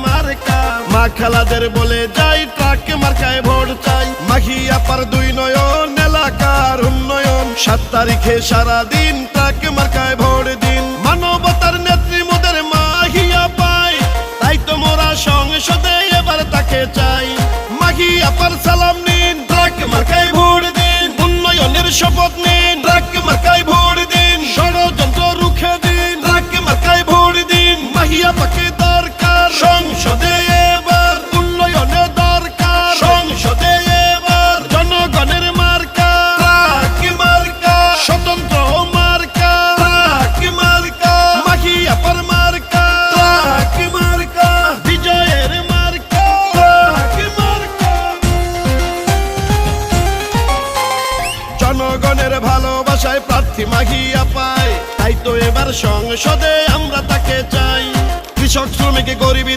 মার্কা। মা খালাদের বলে যাই ট্রাক মার্কায় ভোট চাই। মাহিয়া পার 2 নয়ন এলাকার উন্নয়ন। 7 তারিখে সারাদিন ট্রাক মার্কায় ভোট দিন। মানবতার নেত্রী মোদের মাহিয়া পাই, তাই তো মোরা সংসদে এবার তাকে চাই। মাহিয়া পার সালাম নিন, ট্রাক মার্কায় ভোট দিন। উন্নয়নের শপথ নিন, ট্রাক মার্কায় ভোট দিন। ষড়যন্ত্র রুখে দিন, ট্রাক মার্কায় ভোট দিন। মাহিয়া পাকে দরকার সংসদে এবার, উন্নয়নে দরকার সংসদে এবার। জনগণের মার্কা ট্রাক মার্কা, স্বতন্ত্র মার্কা ট্রাক মার্কা। মাহিয়া পার মার্কা ট্রাক মার্কা, বিজয়ের মার্কা ট্রাক মার্কা। জনগণের ভালোবাসায় প্রার্থী মাহিয়া পায়, তাই তো এবার সংসদে আমরা তাকে চাই। কৃষক শ্রমিক গরিবী